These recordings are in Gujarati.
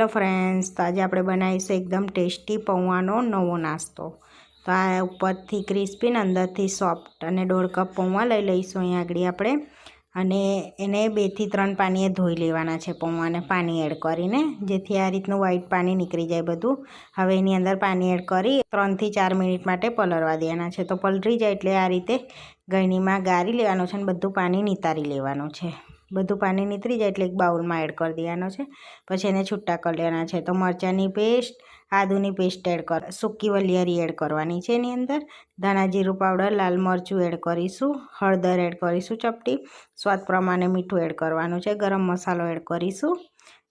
હેલો ફ્રેન્ડ્સ, તો આજે આપણે બનાવીશું એકદમ ટેસ્ટી પૌવાનો નવો નાસ્તો। તો આ ઉપરથી ક્રિસ્પી ને અંદરથી સોફ્ટ અને 1.5 કપ પૌવા લઈ લઈશું અહીં આગળ આપણે, અને એને 2 થી 3 પાણીએ ધોઈ લેવાના છે પૌવાને પાણી એડ કરીને, જેથી આ રીતનું વ્હાઈટ પાણી નીકળી જાય બધું। હવે એની અંદર પાણી એડ કરી 3 થી 4 મિનિટ માટે પલળવા દેવાના છે। તો પલળી જાય એટલે આ રીતે ગળણીમાં ગાળી લેવાનું છે અને બધું પાણી નિતારી લેવાનું છે। બધું પાણી નીતરી જાય એટલે એક બાઉલમાં એડ કરી દેવાનો છે। પછી એને છૂટા કરી લેવાના છે। તો મરચાંની પેસ્ટ, આદુની પેસ્ટ એડ કર, સૂકી વલિયારી એડ કરવાની છે એની અંદર, ધાણા જીરું પાવડર, લાલ મરચું એડ કરીશું, હળદર એડ કરીશું ચપટી, સ્વાદ પ્રમાણે મીઠું એડ કરવાનું છે, ગરમ મસાલો એડ કરીશું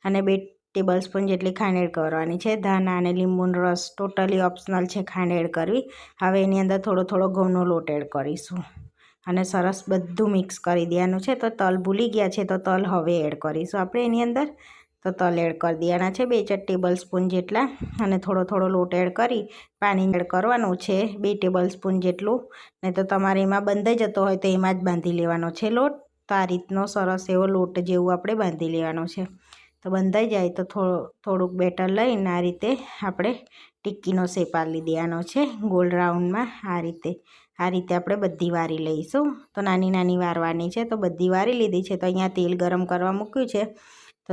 અને 2 ટેબલસ્પૂન જેટલી ખાંડ એડ કરવાની છે। ધાણા અને લીંબુનો રસ ટોટલી ઓપ્શનલ છે ખાંડ એડ કરવી। હવે એની અંદર થોડો ઘઉંનો લોટ એડ કરીશું અને સરસ બધું મિક્સ કરી દેવાનું છે। તો તલ ભૂલી ગયા છે તો તલ હવે એડ કરીશું આપણે એની અંદર। તો તલ એડ કરી દેવાના છે 2-4 ટેબલસ્પૂન જેટલા, અને થોડો લોટ એડ કરી પાણી એડ કરવાનું છે 2 ટેબલસ્પૂન જેટલું, નહીં તો તમારે એમાં બંધાઈ જતો હોય તો એમાં જ બાંધી લેવાનો છે લોટ। તો આ રીતનો સરસ એવો લોટ જેવું આપણે બાંધી લેવાનો છે। તો બંધાઈ જાય તો થોડુંક બેટર લઈને આ રીતે આપણે ટિક્કીનો શેપ આપી દેવાનો છે ગોળ રાઉન્ડમાં। આ રીતે આપણે બધી વારી લઈશું। તો નાની વારવાની છે। તો બધી વારી લીધી છે। તો અહીંયા તેલ ગરમ કરવા મૂક્યું છે, તો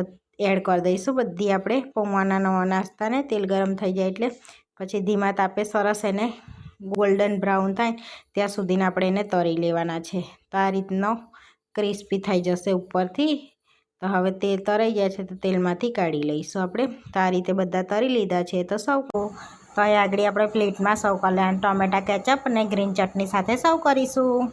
એડ કરી દઈશું બધી આપણે પૌવાના નવા નાસ્તાને। તેલ ગરમ થઈ જાય એટલે પછી ધીમા તાપે સરસ એને ગોલ્ડન બ્રાઉન થાય ત્યાં સુધીને આપણે એને તળી લેવાના છે। તો આ રીતનો ક્રિસ્પી થઈ જશે ઉપરથી। તો હવે તેલ તળાઈ ગયા છે તો તેલમાંથી કાઢી લઈશું આપણે। તો આ રીતે બધા તળી લીધા છે। તો સૌ તો અહીં આગળ આપણે પ્લેટમાં સર્વ કરી લેવાનું, ટોમેટા કેચઅપ અને ગ્રીન ચટણી સાથે સર્વ કરીશું।